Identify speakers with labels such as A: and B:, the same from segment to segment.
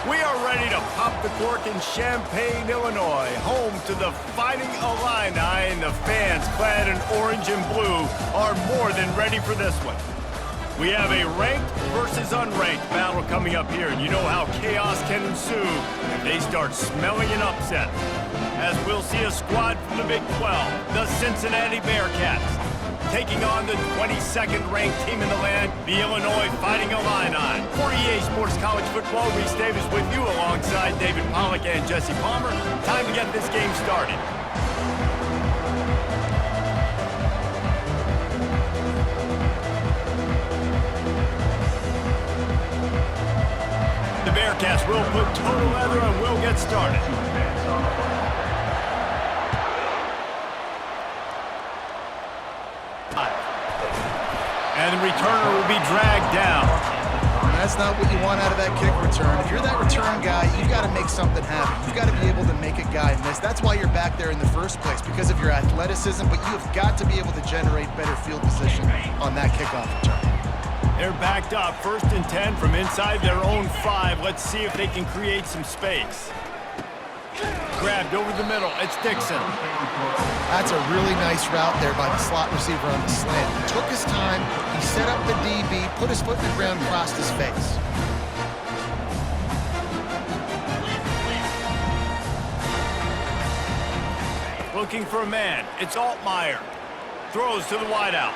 A: We are ready to pop the cork in Champaign, Illinois, home to the Fighting Illini, and the fans clad in orange and blue are more than ready for this one. We have a ranked versus unranked battle coming up here, and you know how chaos can ensue if they start smelling an upset. As we'll see a squad from the Big 12, the Cincinnati Bearcats, taking on the 22nd ranked team in the land, the Illinois Fighting Illini. For EA Sports College Football, Reese Davis with you alongside David Pollack and Jesse Palmer. Time to get this game started. The Bearcats will put total leather and we'll get started. And the returner will be dragged down.
B: That's not what you want out of that kick return. If you're that return guy, you've got to make something happen. You've got to be able to make a guy miss. That's why you're back there in the first place, because of your athleticism, but you've got to be able to generate better field position on that kickoff return.
A: They're backed up, 1st and 10 from inside their own 5. Let's see if they can create some space. Grabbed over the middle, it's Dixon.
B: That's a really nice route there by the slot receiver on the slant. He took his time, he set up the DB, put his foot in the ground, crossed his face.
A: Looking for a man, it's Altmaier. Throws to the wideout.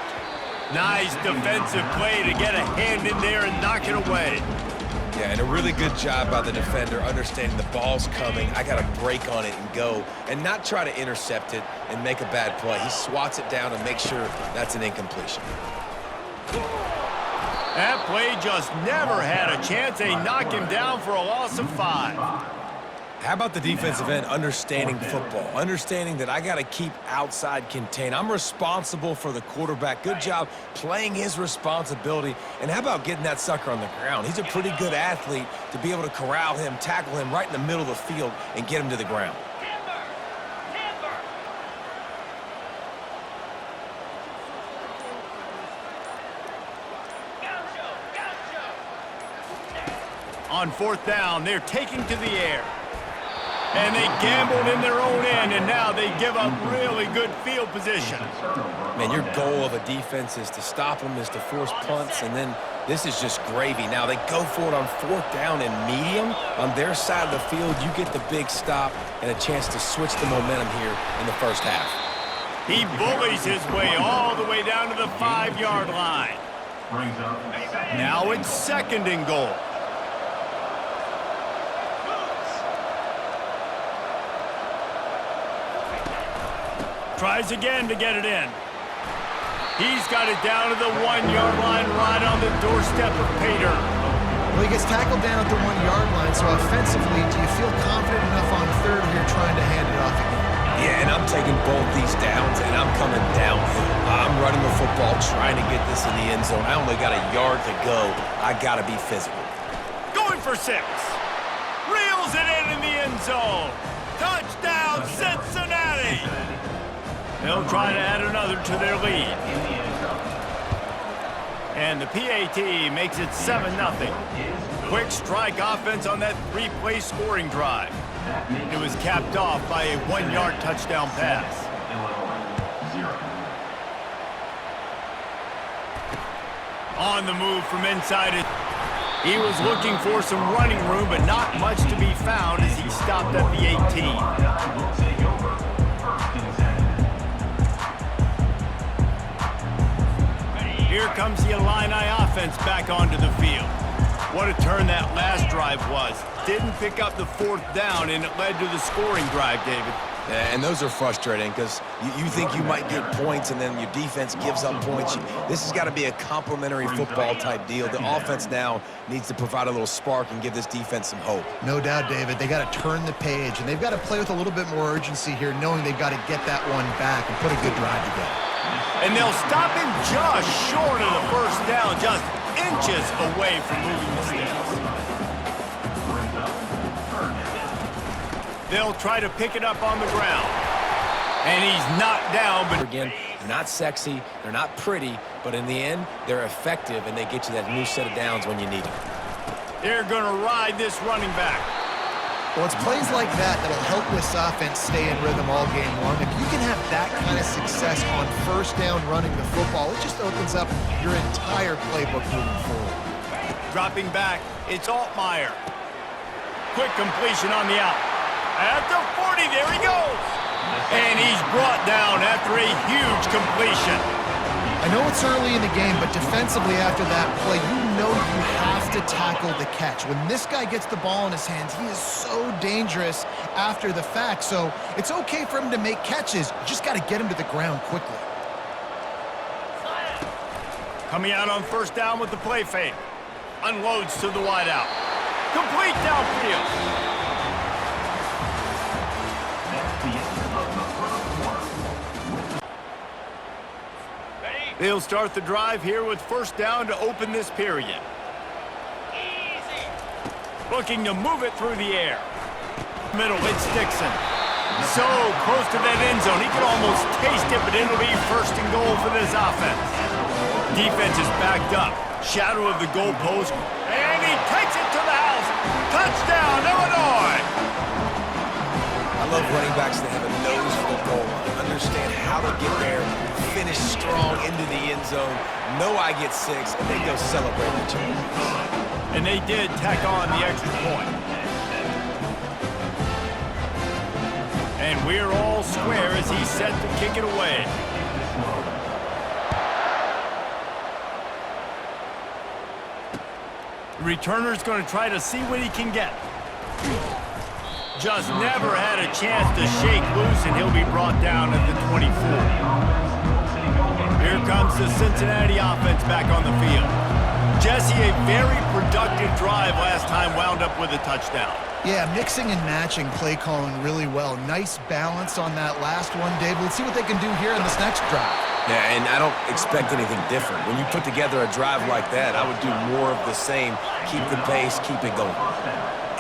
A: Nice defensive play to get a hand in there and knock it away.
C: Yeah, and a really good job by the defender understanding the ball's coming. I got to break on it and go and not try to intercept it and make a bad play. He swats it down and makes sure that's an incompletion.
A: That play just never had a chance. They knock him down for a loss of 5.
C: How about the defensive end understanding football, understanding that I got to keep outside contain. I'm responsible for the quarterback. Good job playing his responsibility. And how about getting that sucker on the ground? He's a pretty good athlete to be able to corral him, tackle him right in the middle of the field, and get him to the ground.
A: On 4th down, they're taking to the air. And they gambled in their own end, and now they give up really good field position.
C: Man, your goal of a defense is to stop them, is to force punts, and then this is just gravy. Now they go for it on 4th down and medium. On their side of the field, you get the big stop and a chance to switch the momentum here in the first half.
A: He bullies his way all the way down to the 5-yard line. Now it's 2nd and goal. Tries again to get it in. He's got it down to the 1-yard line right on the doorstep of Pater.
B: Well, he gets tackled down at the 1-yard line, so offensively, do you feel confident enough on 3rd here trying to hand it off again?
C: Yeah, and I'm taking both these downs, and I'm coming downhill. I'm running the football, trying to get this in the end zone. I only got a yard to go. I got to be physical.
A: Going for 6. Reels it in the end zone. Touchdown, Cincinnati! They'll try to add another to their lead. And the PAT makes it 7-0. Quick strike offense on that 3-play scoring drive. It was capped off by a 1-yard touchdown pass. On the move from inside it. He was looking for some running room, but not much to be found as he stopped at the 18. Here comes the Illini offense back onto the field. What a turn that last drive was. Didn't pick up the 4th down, and it led to the scoring drive, David.
C: Yeah, and those are frustrating because you think you might get points and then your defense gives up points. This has got to be a complementary football type deal. The offense now needs to provide a little spark and give this defense some hope.
B: No doubt, David. They got to turn the page, and they've got to play with a little bit more urgency here, knowing they've got to get that one back and put a good drive together.
A: And they'll stop him just short of the 1st down, just inches away from moving the sticks. They'll try to pick it up on the ground. And he's knocked down, but
C: again, they're not sexy, they're not pretty, but in the end, they're effective, and they get you that new set of downs when you need them.
A: They're going to ride this running back.
B: Well, it's plays like that that'll help this offense stay in rhythm all game long. If you can have that kind of success on first down running the football, it just opens up your entire playbook moving forward.
A: Dropping back, it's Altmaier. Quick completion on the out. At the 40, there he goes. And he's brought down after a huge completion.
B: I know it's early in the game, but defensively after that play, you know you have to tackle the catch. When this guy gets the ball in his hands, he is so dangerous after the fact. So it's okay for him to make catches. You just got to get him to the ground quickly.
A: Coming out on first down with the play fake. Unloads to the wideout. Complete downfield. They'll start the drive here with first down to open this period. Easy. Looking to move it through the air. Middle, it's Dixon. So close to that end zone, he could almost taste it, but it'll be first and goal for this offense. Defense is backed up. Shadow of the goalpost, and he takes it to the house. Touchdown, Illinois!
C: I love running backs that have a nose for the goal line, understand how to get there, finish strong into the end zone, know I get 6, and they go celebrate the change.
A: And they did tack on the extra point. And we're all square as he's set to kick it away. The returner's going to try to see what he can get. Just never had a chance to shake loose, and he'll be brought down at the 24. Here comes the Cincinnati offense back on the field. Jesse, a very productive drive last time, wound up with a touchdown.
B: Yeah, mixing and matching play calling really well. Nice balance on that last one, Dave. Let's see what they can do here in this next drive.
C: Yeah, and I don't expect anything different. When you put together a drive like that, I would do more of the same. Keep the pace, keep it going.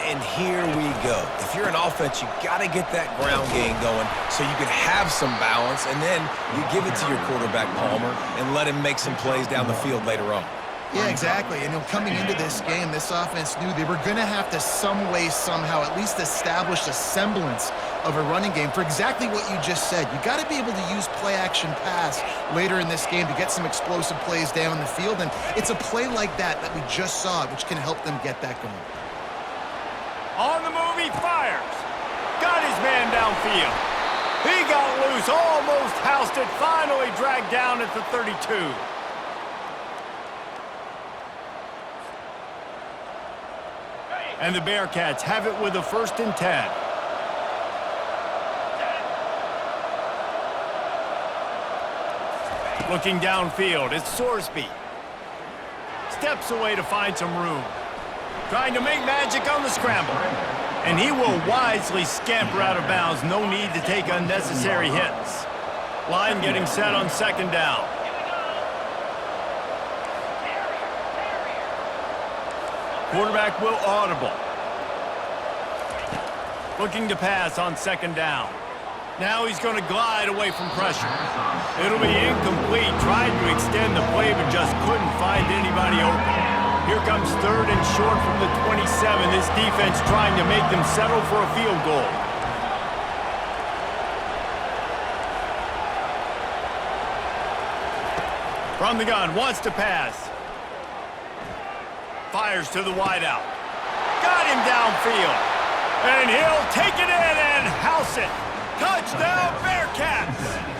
C: And here we go. If you're an offense, you got to get that ground game going so you can have some balance, and then you give it to your quarterback, Palmer, and let him make some plays down the field later on.
B: Yeah, exactly. And coming into this game, this offense knew they were going to have to some way, somehow, at least establish a semblance of a running game for exactly what you just said. You got to be able to use play-action pass later in this game to get some explosive plays down the field, and it's a play like that that we just saw, which can help them get that going.
A: On the move, he fires. Got his man downfield. He got loose, almost housed it, finally dragged down at the 32. And the Bearcats have it with a 1st and 10. Looking downfield, it's Sorsby. Steps away to find some room. Trying to make magic on the scramble. And he will wisely scamper out of bounds. No need to take unnecessary hits. Line getting set on 2nd down. Quarterback will audible. Looking to pass on 2nd down. Now he's going to glide away from pressure. It'll be incomplete. Tried to extend the play, but just couldn't find anybody open. Here comes 3rd and short from the 27. This defense trying to make them settle for a field goal. From the gun, wants to pass. Fires to the wideout. Got him downfield. And he'll take it in and house it. Touchdown, Bearcats!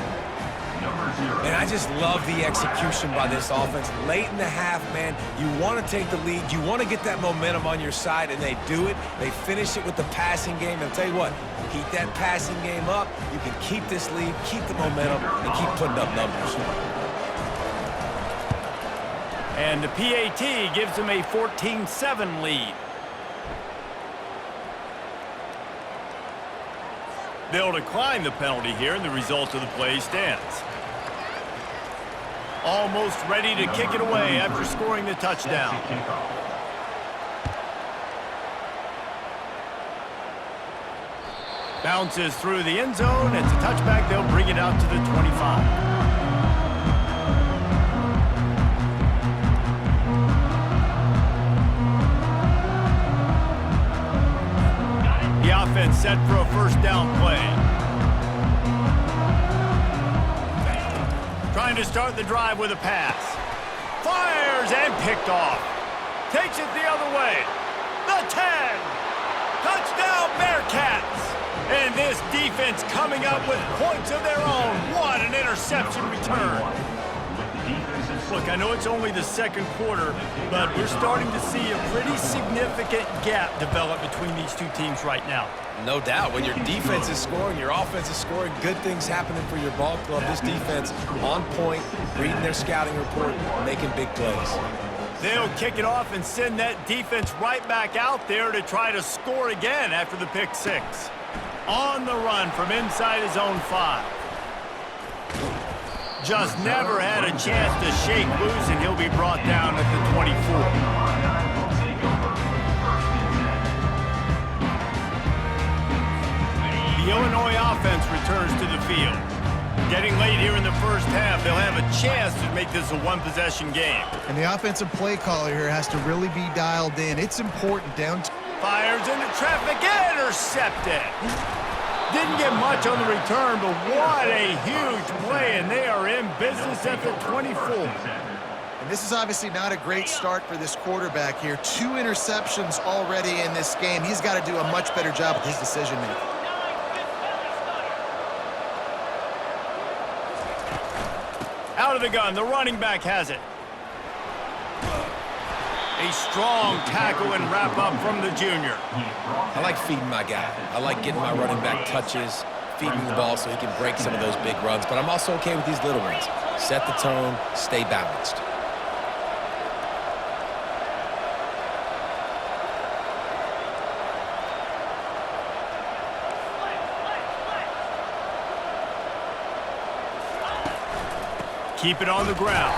C: And I just love the execution by this offense. Late in the half, man, you want to take the lead. You want to get that momentum on your side, and they do it. They finish it with the passing game. And I'll tell you what, keep that passing game up. You can keep this lead, keep the momentum, and keep putting up numbers.
A: And the PAT gives them a 14-7 lead. They'll decline the penalty here, and the result of the play stands. Almost ready to kick it away after scoring the touchdown. Bounces through the end zone. It's a touchback. They'll bring it out to the 25. defense set for a first down play. Trying to start the drive with a pass. Fires and picked off. Takes it the other way. The 10. Touchdown Bearcats. And this defense coming up with points of their own. What an interception return. Look, I know it's only the second quarter, but we're starting to see a pretty significant gap develop between these two teams right now.
C: No doubt. When your defense is scoring, your offense is scoring, good things happening for your ball club. This defense on point, reading their scouting report, making big plays.
A: They'll kick it off and send that defense right back out there to try to score again after the pick six. On the run from inside his own 5. Just never had a chance to shake loose, and he'll be brought down at the 24. The Illinois offense returns to the field. Getting late here in the first half, they'll have a chance to make this a one-possession game.
B: And the offensive play caller here has to really be dialed in. It's important down.
A: Fires into traffic, intercepted. Didn't get much on the return, but what a huge play, and they are in business at the 24.
B: And this is obviously not a great start for this quarterback here. 2 interceptions already in this game. He's got to do a much better job with his decision-making.
A: Out of the gun, the running back has it. A strong tackle and wrap up from the junior.
C: I like feeding my guy. I like getting my running back touches, feeding the ball so he can break some of those big runs. But I'm also okay with these little ones. Set the tone, stay balanced.
A: Keep it on the ground.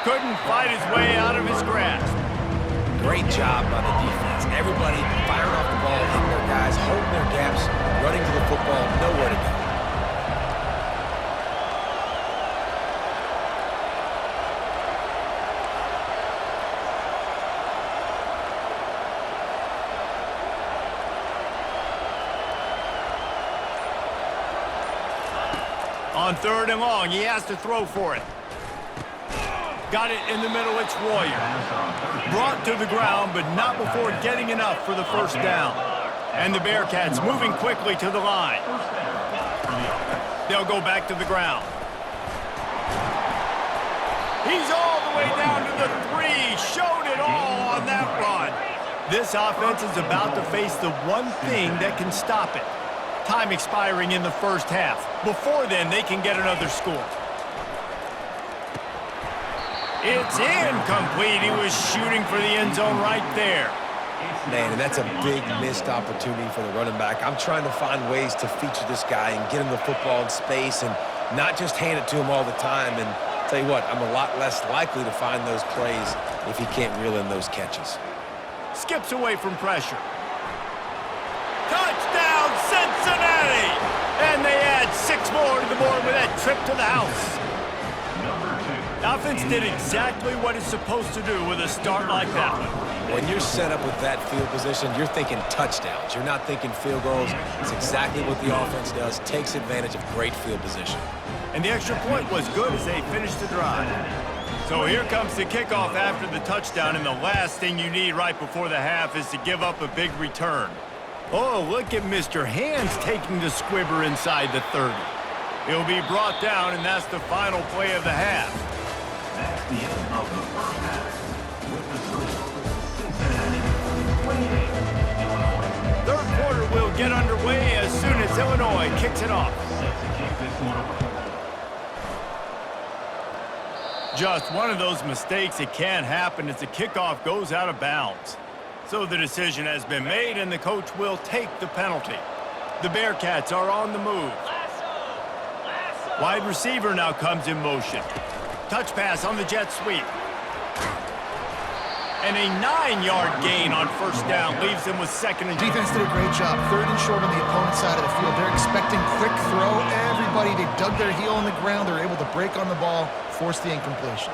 A: Couldn't fight his way out of his grasp.
C: Great job by the defense. Everybody firing off the ball, hitting their guys, holding their gaps, running to the football, nowhere to go.
A: On 3rd and long, he has to throw for it. Got it in the middle, it's Warrior. Brought to the ground, but not before getting enough for the first down. And the Bearcats moving quickly to the line. They'll go back to the ground. He's all the way down to the 3. Showed it all on that run. This offense is about to face the one thing that can stop it. Time expiring in the first half. Before then, they can get another score. It's incomplete. He was shooting for the end zone right there.
C: Man, and that's a big missed opportunity for the running back. I'm trying to find ways to feature this guy and get him the football in space and not just hand it to him all the time. And tell you what, I'm a lot less likely to find those plays if he can't reel in those catches.
A: Skips away from pressure. Touchdown, Cincinnati! And they add 6 more to the board with that trip to the house. The offense did exactly what it's supposed to do with a start like that one.
C: When you're set up with that field position, you're thinking touchdowns. You're not thinking field goals. It's exactly what the offense does, takes advantage of great field position.
A: And the extra point was good as they finished the drive. So here comes the kickoff after the touchdown, and the last thing you need right before the half is to give up a big return. Oh, look at Mr. Hands taking the squibber inside the 30. He'll be brought down, and that's the final play of the half.
D: That's the end of the first half. With the score, Cincinnati 28, Illinois.
A: Third quarter will get underway as soon as Illinois kicks it off.
D: Set to kick this one off.
A: Just one of those mistakes that can happen as the kickoff goes out of bounds. So the decision has been made, and the coach will take the penalty. The Bearcats are on the move. Wide receiver now comes in motion. Touch pass on the jet sweep. And a 9-yard gain on first down leaves them with second and...
B: Defense did a great job. 3rd and short on the opponent's side of the field. They're expecting quick throw. Everybody, they dug their heel on the ground. They're able to break on the ball, force the incompletion.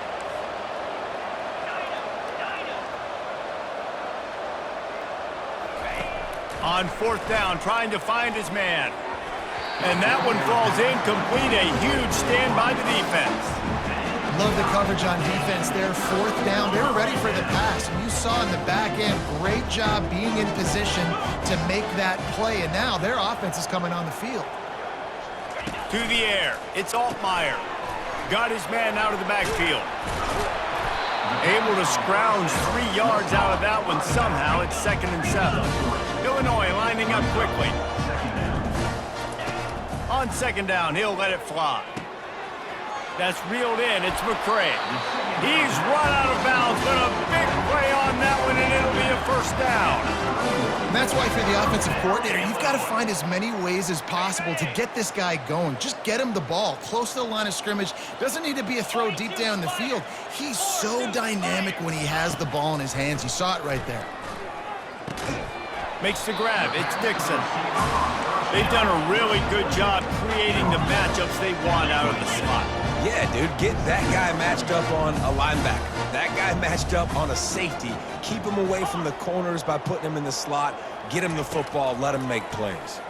A: On fourth down, trying to find his man. And that one falls incomplete. A huge stand by the defense.
B: Love the coverage on defense there. Fourth down, they were ready for the pass. And you saw in the back end, great job being in position to make that play. And now their offense is coming on the field.
A: To the air, it's Altmaier. Got his man out of the backfield. Able to scrounge 3 yards out of that one somehow. It's 2nd and 7. Illinois lining up quickly. On 2nd down, he'll let it fly. That's reeled in. It's McCray. He's run out of bounds, but a big play on that one, and it'll be a first down.
B: And that's why for the offensive coordinator, you've got to find as many ways as possible to get this guy going. Just get him the ball close to the line of scrimmage. Doesn't need to be a throw deep down the field. He's so dynamic when he has the ball in his hands. You saw it right there.
A: Makes the grab. It's Dixon. They've done a really good job creating the matchups they want out of the slot.
C: Yeah, dude, get that guy matched up on a linebacker. That guy matched up on a safety. Keep him away from the corners by putting him in the slot. Get him the football. Let him make plays.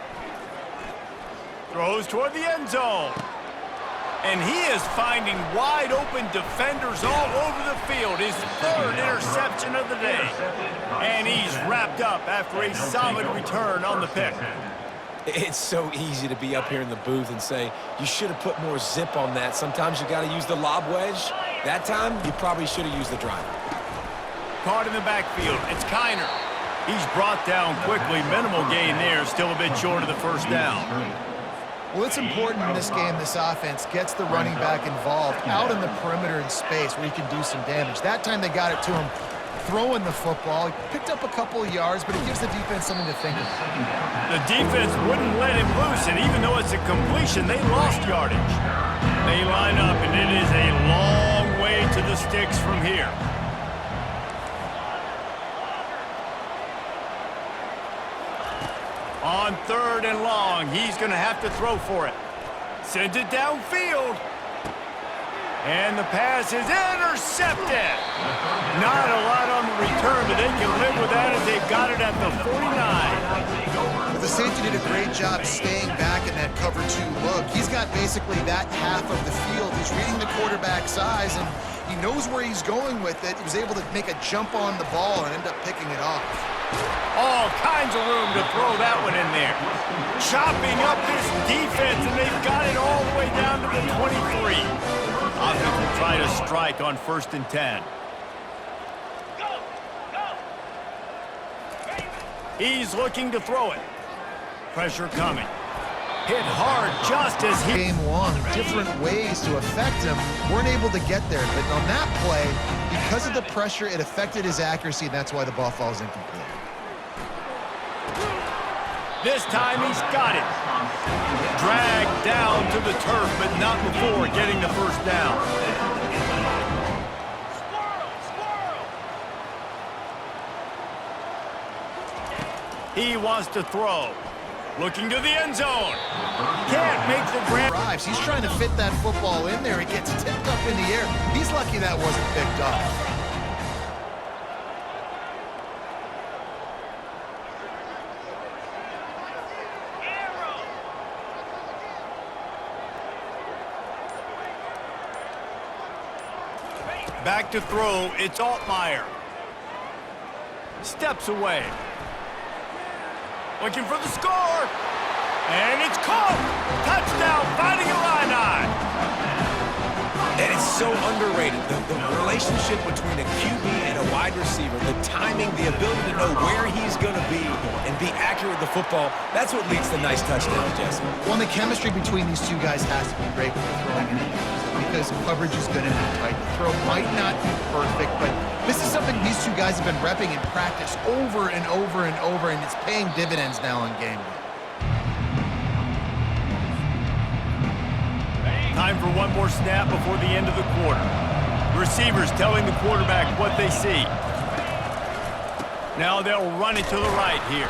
A: Throws toward the end zone. And he is finding wide open defenders all over the field. His 3rd interception of the day. And he's wrapped up after a solid return on the pick.
C: It's so easy to be up here in the booth and say, you should have put more zip on that. Sometimes you got to use the lob wedge. That time, you probably should have used the driver.
A: Caught in the backfield. It's Kiner. He's brought down quickly. Minimal gain there. Still a bit short of the first down.
B: Well, it's important in this game, this offense gets the running back involved out in the perimeter in space where he can do some damage. That time they got it to him throwing the football. He picked up a couple of yards, but it gives the defense something to think about.
A: The defense wouldn't let him loose, and even though it's a completion, they lost yardage. They line up, and it is a long way to the sticks from here. On 3rd and long, he's going to have to throw for it. Sends it downfield. And the pass is intercepted. Not a lot on the return, but they can live with that as they've got it at the 49.
B: Well, the safety did a great job staying back in that cover 2 look. He's got basically that half of the field. He's reading the quarterback's eyes, and he knows where he's going with it. He was able to make a jump on the ball and end up picking it off.
A: All kinds of room to throw that one in there. Chopping up this defense, and they've got it all the way down to the 23. Offense will try to strike on 1st and 10. He's looking to throw it. Pressure coming. Hit hard just as he...
B: Game long, different ways to affect him. Weren't able to get there, but on that play, because of the pressure, it affected his accuracy, and that's why the ball falls incomplete.
A: This time he's got it. Dragged down to the turf, but not before getting the first down. He wants to throw. Looking to the end zone. Can't make the grab.
B: He's trying to fit that football in there. It gets tipped up in the air. He's lucky that wasn't picked up.
A: Back to throw, it's Altmaier. Steps away. Looking for the score. And it's caught. Touchdown, Fighting Illini.
C: And it's so underrated. The relationship between a QB and a wide receiver, the timing, the ability to know where he's going to be and be accurate with the football, that's what leads to nice touchdowns, Jesse.
B: Well, the chemistry between these 2 guys has to be great when they're throwing in because coverage is going to be tight. The throw might not be perfect, but this is something these 2 guys have been repping in practice over and over and over, and it's paying dividends now in game day.
A: Time for one more snap before the end of the quarter. Receivers telling the quarterback what they see. Now they'll run it to the right here.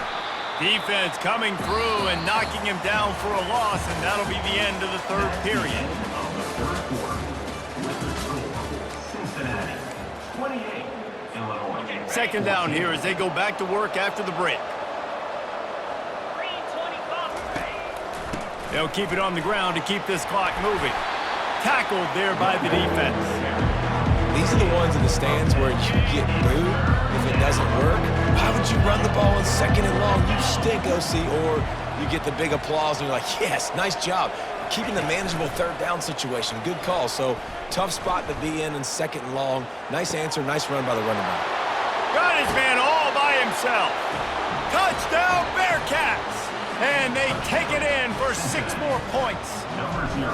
A: Defense coming through and knocking him down for a loss, and that'll be the end of the 3rd period.
D: Cincinnati, 28, Illinois.
A: 2nd down here as they go back to work after the break. They'll keep it on the ground to keep this clock moving. Tackled there by the defense.
C: These are the ones in the stands where you get booed if it doesn't work. Why would you run the ball in 2nd and long? You stink, OC. Or you get the big applause and you're like, yes, nice job. Keeping the manageable 3rd down situation. Good call. So tough spot to be in 2nd and long. Nice answer, nice run by the running back.
A: Got his man all by himself. Touchdown, Bearcats! And they take it in for 6 more points.
D: Number 0.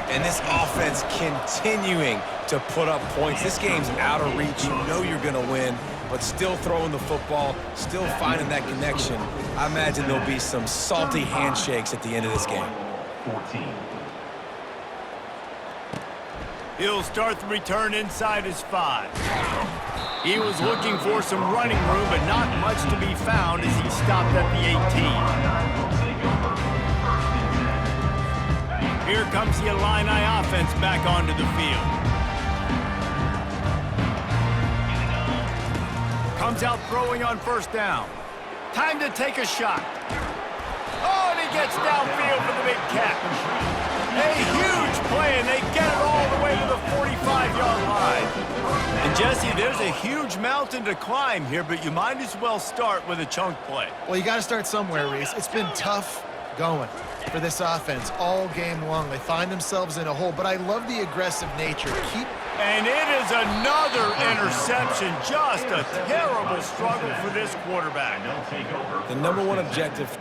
C: And this offense continuing to put up points. This game's out of reach. You know you're going to win, but still throwing the football, still finding that connection. I imagine there'll be some salty handshakes at the end of this game.
D: 14.
A: He'll start the return inside his 5. He was looking for some running room, but not much to be found as he stopped at the 18. Here comes the Illini offense back onto the field. Comes out throwing on 1st down. Time to take a shot. Oh, and he gets downfield for the big catch. A huge play, and they get it all the way to the 45-yard line. And, Jesse, there's a huge mountain to climb here, but you might as well start with a chunk play.
B: Well, you got to start somewhere, Reese. It's been tough going for this offense all game long. They find themselves in a hole, but I love the aggressive nature.
A: And it is another interception. Just a terrible struggle for this quarterback.
C: The #1 objective